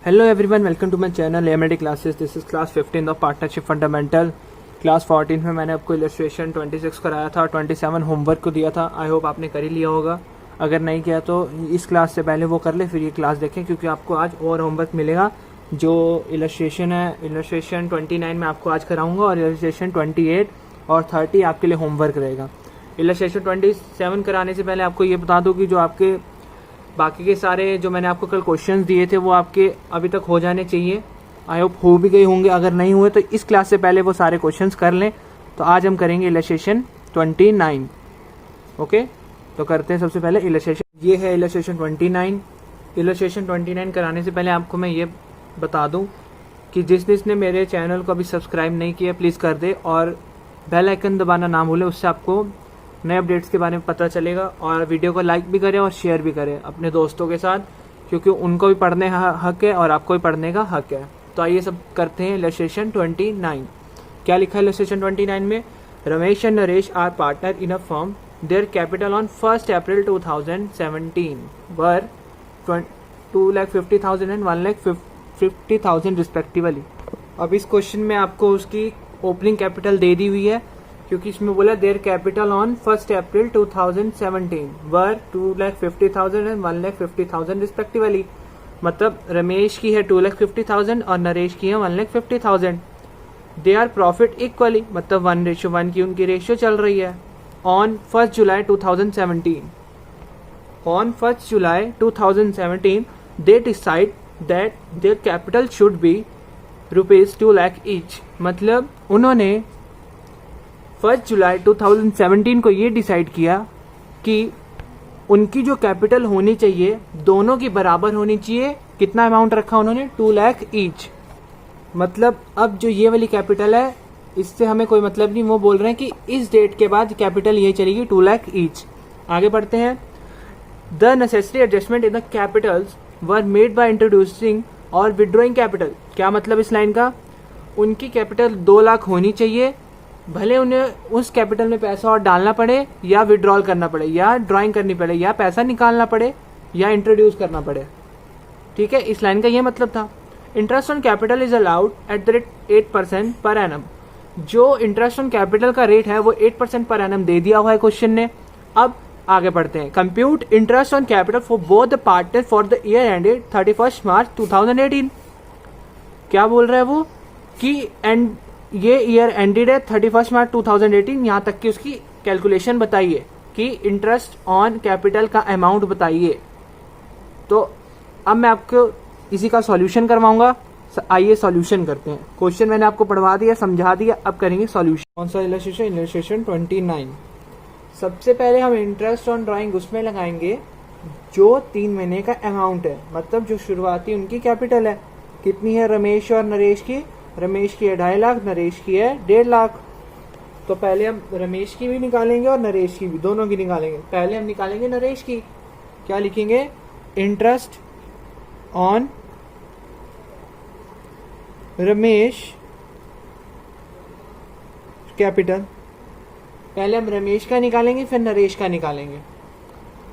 Hello everyone, welcome to my channel AMD classes. This is class 15 of partnership fundamental. Class 14 में मैंने आपको illustration 26 कराया था और 27 होमवर्क को दिया था. आई होप आपने कर ही लिया होगा. अगर नहीं किया तो इस क्लास से पहले वो कर ले, फिर ये क्लास देखें, क्योंकि आपको आज और होमवर्क मिलेगा. जो इलस्ट्रेशन है, इलस्ट्रेशन 29 में आपको आज कराऊंगा और इलस्ट्रेशन 28 और 30 आपके लिए होमवर्क रहेगा. इलस्ट्रेशन 27 कराने से पहले आपको ये बता दूँ कि जो आपके बाकी के सारे जो मैंने आपको कल क्वेश्चंस दिए थे वो आपके अभी तक हो जाने चाहिए. आई होप हो भी गए होंगे. अगर नहीं हुए तो इस क्लास से पहले वो सारे क्वेश्चंस कर लें. तो आज हम करेंगे इलस्ट्रेशन 29. ओके, तो करते हैं सबसे पहले इलस्ट्रेशन. ये है इलस्ट्रेशन 29. इलस्ट्रेशन 29 कराने से पहले आपको मैं ये बता दूं कि जिसने मेरे चैनल को अभी सब्सक्राइब नहीं किया प्लीज़ कर दे और बेल आइकन दबाना ना भूलें. उससे आपको नए अपडेट्स के बारे में पता चलेगा. और वीडियो को लाइक भी करें और शेयर भी करें अपने दोस्तों के साथ, क्योंकि उनको भी पढ़ने का हक है और आपको भी पढ़ने का हक है. तो आइए सब करते हैं इलस्ट्रेशन 29. क्या लिखा है इलस्ट्रेशन 29 में? Ramesh and Naresh are partner in a firm. Their capital on 1 April 2017 were 2,50,000 and 1,50,000 respectively. अब इस क्वेश्चन में आपको उसकी ओपनिंग कैपिटल दे दी हुई है, क्योंकि इसमें बोला there capital on 1 April 2017 were 2,50,000 and 1,50,000 respectively. मतलब रमेश की है 2,50,000 और नरेश की है 1,50,000. दे आर प्रॉफिट इक्वली, मतलब 1:1 की उनकी रेशियो चल रही है. On 1 July 2017 on 1 July 2017 they decide that their capital should be ₹2 lakh each. मतलब उन्होंने 1 जुलाई 2017 को ये डिसाइड किया कि उनकी जो कैपिटल होनी चाहिए दोनों की बराबर होनी चाहिए. कितना अमाउंट रखा उन्होंने? 2 लाख ईच. मतलब अब जो ये वाली कैपिटल है इससे हमें कोई मतलब नहीं. वो बोल रहे हैं कि इस डेट के बाद कैपिटल ये चलेगी 2 लाख ईच. आगे बढ़ते हैं. The necessary adjustment in the Capitals were made by introducing और विड्रॉइंग कैपिटल. क्या मतलब इस लाइन का? उनकी कैपिटल 2 लाख होनी चाहिए, भले उन्हें उस कैपिटल में पैसा और डालना पड़े या विड्रॉल करना पड़े या ड्राइंग करनी पड़े या पैसा निकालना पड़े या इंट्रोड्यूस करना पड़े. ठीक है, इस लाइन का ये मतलब था. Interest on capital is allowed at the rate 8% per annum. जो इंटरेस्ट ऑन कैपिटल का रेट है वो 8% पर एनम दे दिया हुआ है क्वेश्चन ने. अब आगे बढ़ते हैं. Compute interest on capital for both the partner for the year ended 31 मार्च 2018. क्या बोल रहा है वो कि एंड ये ईयर एंडेड है 31 मार्च 2018. यहाँ तक की उसकी कैलकुलेशन बताइए कि इंटरेस्ट ऑन कैपिटल का अमाउंट बताइए. तो अब मैं आपको इसी का सॉल्यूशन करवाऊंगा. आइए सॉल्यूशन करते हैं. क्वेश्चन मैंने आपको पढ़वा दिया, समझा दिया, अब करेंगे सॉल्यूशन. कौन सा इलस्ट्रेशन? इलस्ट्रेशन 29. सबसे पहले हम इंटरेस्ट ऑन ड्राइंग उसमें लगाएंगे जो 3 महीने का अमाउंट है, मतलब जो शुरुआती उनकी कैपिटल है. कितनी है रमेश और नरेश की? रमेश की है 2.5 लाख, नरेश की है 1.5 लाख. तो पहले हम रमेश की भी निकालेंगे और नरेश की भी, दोनों की निकालेंगे. पहले हम निकालेंगे नरेश की. क्या लिखेंगे? Interest on Ramesh capital. पहले हम रमेश का निकालेंगे फिर नरेश का निकालेंगे.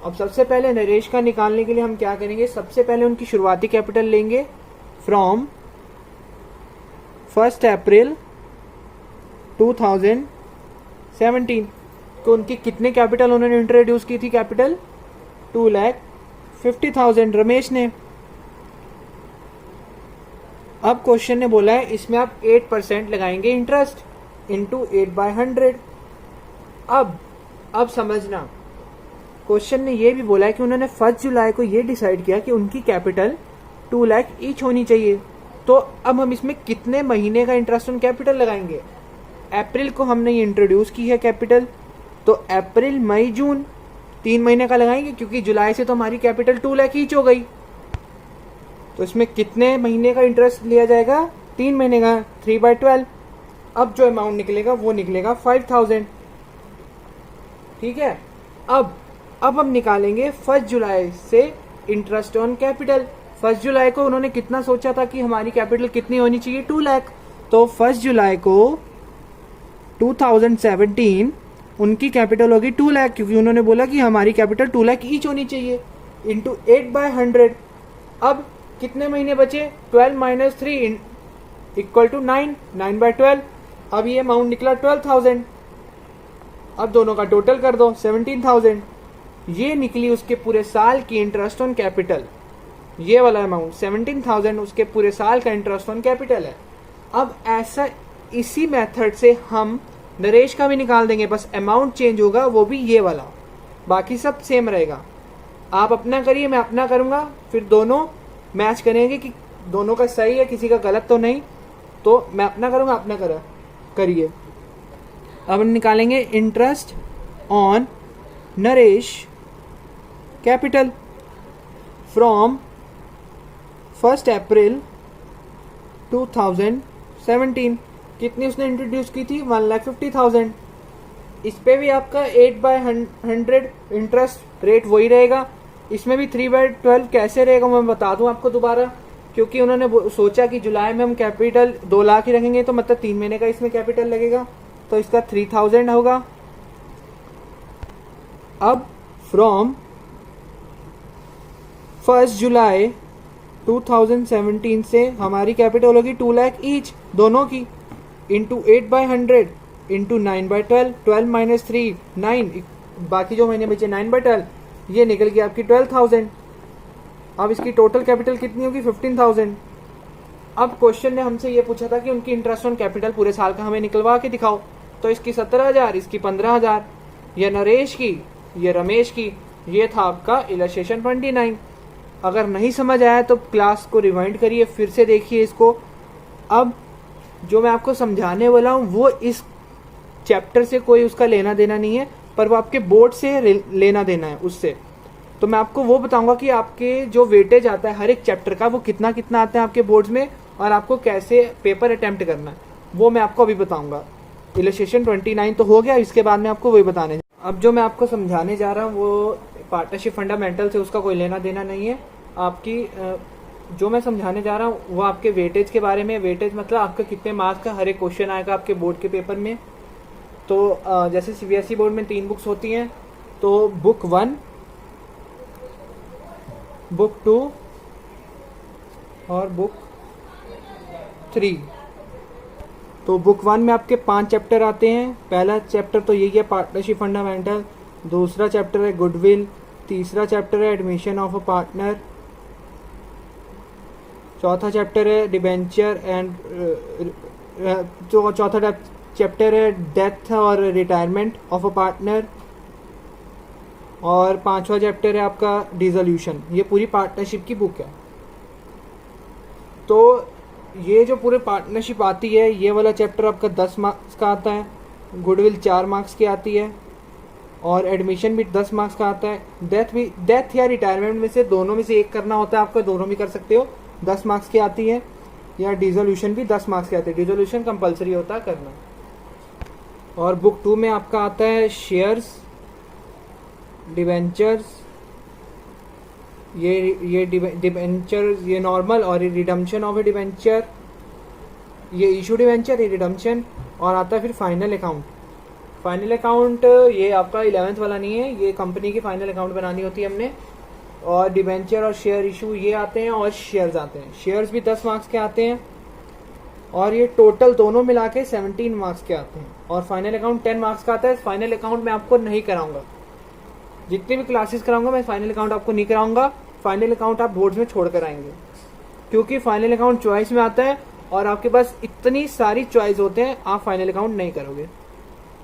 अब सबसे पहले नरेश का निकालने के लिए हम क्या करेंगे? सबसे पहले उनकी शुरुआती कैपिटल लेंगे फ्रॉम 1 अप्रैल 2017 को. उनकी कितने कैपिटल उन्होंने इंट्रोड्यूस की थी? कैपिटल 2,50,000 रमेश ने. अब क्वेश्चन ने बोला है इसमें आप 8% लगाएंगे इंटरेस्ट इंटू 8/100. अब समझना, क्वेश्चन ने ये भी बोला है कि उन्होंने 1 जुलाई को ये डिसाइड किया कि उनकी कैपिटल 2 लाख ईच होनी चाहिए. तो अब हम इसमें कितने महीने का इंटरेस्ट ऑन कैपिटल लगाएंगे? अप्रैल को हमने ये इंट्रोड्यूस की है कैपिटल, तो अप्रैल मई जून 3 महीने का लगाएंगे, क्योंकि जुलाई से तो हमारी कैपिटल 2 लाख ईच हो गई. तो इसमें कितने महीने का इंटरेस्ट लिया जाएगा? 3 महीने का, 3/12. अब जो अमाउंट निकलेगा वो निकलेगा 5,000. ठीक है. अब हम निकालेंगे 1 जुलाई से इंटरेस्ट ऑन कैपिटल. 1 जुलाई को उन्होंने कितना सोचा था कि हमारी कैपिटल कितनी होनी चाहिए? 2 लाख. तो 1 जुलाई को 2017 उनकी कैपिटल होगी 2 लाख, क्योंकि उन्होंने बोला कि हमारी कैपिटल 2 लाख ईच होनी चाहिए. इंटू 8/100. अब कितने महीने बचे, 12 माइनस 3 इक्वल टू 9, 9/12। अब ये अमाउंट निकला 12,000। अब दोनों का टोटल कर दो 17,000। ये निकली उसके पूरे साल की इंटरेस्ट ऑन कैपिटल। ये वाला अमाउंट 17,000 उसके पूरे साल का इंटरेस्ट ऑन कैपिटल है। अब ऐसा इसी मेथड से हम नरेश का भी निकाल देंगे, बस अमाउंट चेंज होगा, वो भी ये वाला, बाकी सब सेम रहेगा। आप अपना करिए, मैं अपना करूंगा, फिर दोनों मैच करेंगे कि दोनों का सही है, किसी का गलत तो नहीं। तो मैं अपना करूंगा, अपना करिए। अब हम निकालेंगे interest on Naresh capital from 1 April 2017। कितनी उसने इंट्रोड्यूस की थी, 1,50,000। इस पे भी आपका 8/100 इंटरेस्ट रेट वही रहेगा। इसमें भी 3/12 कैसे रहेगा मैं बता दूं आपको दोबारा, क्योंकि उन्होंने सोचा कि जुलाई में हम कैपिटल 2 लाख ही रखेंगे, तो मतलब 3 महीने का इसमें कैपिटल लगेगा, तो इसका 3,000 होगा। अब फ्रॉम 1 जुलाई 2017 से हमारी कैपिटल होगी 2 लाख ईच, दोनों की, इंटू 8/100 इंटू 9/12, 12 माइनस 3 9, बाकी जो महीने बचे 9/12, ये निकल गई आपकी 12,000। अब इसकी टोटल कैपिटल कितनी होगी, 15,000। अब क्वेश्चन ने हमसे ये पूछा था कि उनकी इंटरेस्ट ऑन कैपिटल पूरे साल का हमें निकलवा के दिखाओ, तो इसकी 17,000, इसकी 15,000, ये नरेश की, ये रमेश की। ये था आपका इलस्ट्रेशन 29। अगर नहीं समझ आया तो क्लास को रिवाइंड करिए, फिर से देखिए इसको। अब जो मैं आपको समझाने वाला हूँ वो इस चैप्टर से कोई उसका लेना देना नहीं है, पर वो आपके बोर्ड से लेना देना है उससे। तो मैं आपको वो बताऊंगा कि आपके जो वेटेज आता है हर एक चैप्टर का, वो कितना कितना आता है आपके बोर्ड्स में, और आपको कैसे पेपर अटेम्प्ट करना है, वो मैं आपको अभी बताऊंगा। इलस्ट्रेशन 29 तो हो गया, इसके बाद में आपको वही बताने। अब जो मैं आपको समझाने जा रहा हूँ वो पार्टनरशिप फंडामेंटल से उसका कोई लेना देना नहीं है। आपकी जो मैं समझाने जा रहा हूँ वो आपके वेटेज के बारे में। वेटेज मतलब आपका कितने मार्क्स का हर एक क्वेश्चन आएगा आपके बोर्ड के पेपर में। तो जैसे सीबीएसई बोर्ड में 3 बुक्स होती हैं, तो बुक 1, बुक 2 और बुक 3। तो बुक 1 में आपके 5 चैप्टर आते हैं। पहला चैप्टर तो यही है, पार्टनरशिप फंडामेंटल। दूसरा चैप्टर है गुडविल। तीसरा चैप्टर है एडमिशन ऑफ अ पार्टनर। चौथा चैप्टर है डिबेंचर एंड चौथा चैप्टर है डेथ और रिटायरमेंट ऑफ अ पार्टनर। और 5वां चैप्टर है आपका डिसोल्यूशन। ये पूरी पार्टनरशिप की बुक है। तो ये जो पूरे पार्टनरशिप आती है, ये वाला चैप्टर आपका 10 मार्क्स का आता है, गुडविल 4 मार्क्स की आती है, और एडमिशन भी 10 मार्क्स का आता है। डेथ या रिटायरमेंट में से दोनों में से एक करना होता है आपको, दोनों भी कर सकते हो, 10 मार्क्स की आती है। या डिसोल्यूशन भी 10 मार्क्स की आती है, डिसोल्यूशन कंपलसरी होता है करना। और बुक 2 में आपका आता है शेयर्स, डिबेंचर्स, ये डिबेंचर, ये नॉर्मल, और ये रिडम्पशन ऑफ ए डिबेंचर, ये इशू डिबेंचर, ये रिडम्पशन। और आता है फिर फाइनल अकाउंट। फाइनल अकाउंट ये आपका 11th वाला नहीं है, ये कंपनी की फाइनल अकाउंट बनानी होती है हमने। और डिबेंचर और शेयर इशू ये आते हैं, और शेयर्स आते हैं। शेयर्स भी 10 मार्क्स के आते हैं, और ये टोटल दोनों मिला के 17 मार्क्स के आते हैं। और फाइनल अकाउंट 10 मार्क्स का आता है। फाइनल अकाउंट मैं आपको नहीं कराऊंगा, जितनी भी क्लासेस कराऊंगा मैं फाइनल अकाउंट आपको नहीं कराऊंगा। फाइनल अकाउंट आप बोर्ड्स में छोड़ कर आएंगे, क्योंकि फाइनल अकाउंट चॉइस में आता है, और आपके पास इतनी सारी चॉइस होते हैं, आप फाइनल अकाउंट नहीं करोगे।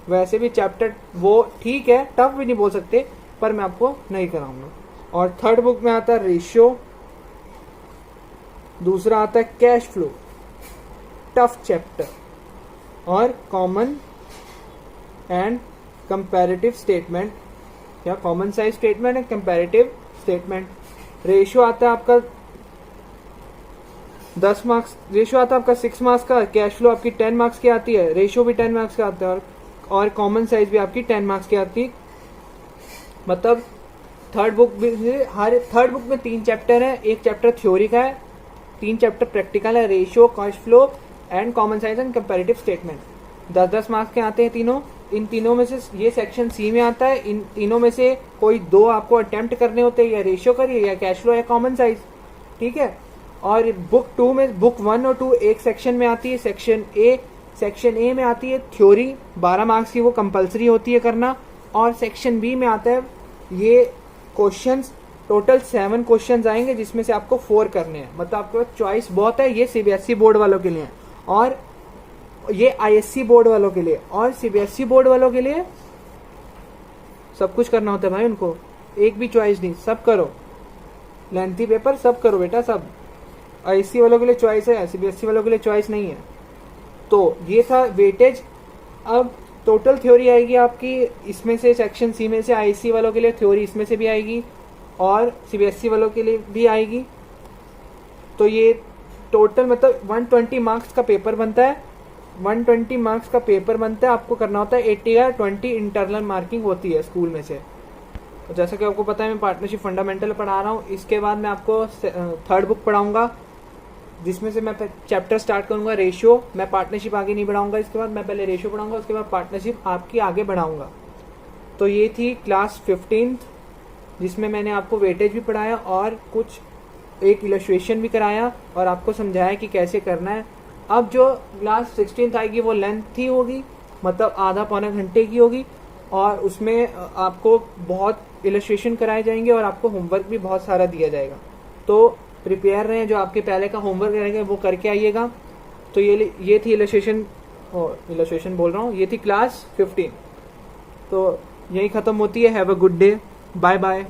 वैसे भी चैप्टर वो ठीक है, टफ भी नहीं बोल सकते, पर मैं आपको नहीं कराऊंगा। और थर्ड बुक में आता है रेशियो। दूसरा आता है कैश फ्लो, टफ चैप्टर। और कॉमन एंड कंपैरेटिव स्टेटमेंट, या common size statement and comparative statement. Ratio आता है आपका 10 मार्क्स, रेशियो आता है आपका 6 मार्क्स का। कैश फ्लो आपकी 10 मार्क्स की आती है, रेशियो भी 10 मार्क्स का आता है, और कॉमन साइज भी आपकी 10 मार्क्स की आती है। मतलब थर्ड बुक में 3 चैप्टर है, एक चैप्टर थ्योरी का है, 3 चैप्टर प्रैक्टिकल है, ratio, cash flow and common size and comparative statement. 10-10 marks के आते हैं तीनों। इन तीनों में से ये सेक्शन सी में आता है। इन तीनों में से कोई 2 आपको अटेम्प्ट करने होते हैं, या रेशियो करिए, या कैश फ्लो, या कॉमन साइज, ठीक है। और बुक 2 में, बुक 1 और 2 एक सेक्शन में आती है। सेक्शन ए में आती है थ्योरी 12 मार्क्स की, वो कंपलसरी होती है करना। और सेक्शन बी में आता है ये क्वेश्चंस, टोटल 7 क्वेश्चंस आएंगे जिसमें से आपको 4 करने हैं। मतलब आपके पास चॉइस बहुत है। ये सीबीएसई बोर्ड वालों के लिए है और ये आईएससी बोर्ड वालों के लिए। और सीबीएसई बोर्ड वालों के लिए सब कुछ करना होता है भाई, उनको एक भी चॉइस नहीं, सब करो, लेंथी पेपर सब करो बेटा सब। आईएससी वालों के लिए चॉइस है, सीबीएसई वालों के लिए चॉइस नहीं है। तो ये था वेटेज। अब टोटल थ्योरी आएगी आपकी इसमें से, सेक्शन सी में से आईएससी वालों के लिए थ्योरी इसमें से भी आएगी और सीबीएसई वालों के लिए भी आएगी। तो ये टोटल मतलब 120 मार्क्स का पेपर बनता है। 120 मार्क्स का पेपर बनता है, आपको करना होता है 80 या 20 इंटरनल मार्किंग होती है स्कूल में से। तो जैसा कि आपको पता है मैं पार्टनरशिप फंडामेंटल पढ़ा रहा हूँ। इसके बाद मैं आपको थर्ड बुक पढ़ाऊंगा जिसमें से मैं चैप्टर स्टार्ट करूंगा रेशियो। मैं पार्टनरशिप आगे नहीं बढ़ाऊंगा, इसके बाद मैं पहले रेशियो पढ़ाऊंगा, उसके बाद पार्टनरशिप आपकी आगे बढ़ाऊंगा। तो ये थी क्लास 15 जिसमें मैंने आपको वेटेज भी पढ़ाया और कुछ एक इलस्ट्रेशन भी कराया और आपको समझाया कि कैसे करना है। अब जो क्लास 16 आएगी वो लेंथी होगी, मतलब आधा पौने घंटे की होगी और उसमें आपको बहुत इलस्ट्रेशन कराए जाएंगे और आपको होमवर्क भी बहुत सारा दिया जाएगा। तो प्रिपेयर रहें, जो आपके पहले का होमवर्क रहेगा वो करके आइएगा। तो ये थी इलस्ट्रेशन बोल रहा हूँ, ये थी क्लास 15। तो यही ख़त्म होती है। Have a good day, bye bye.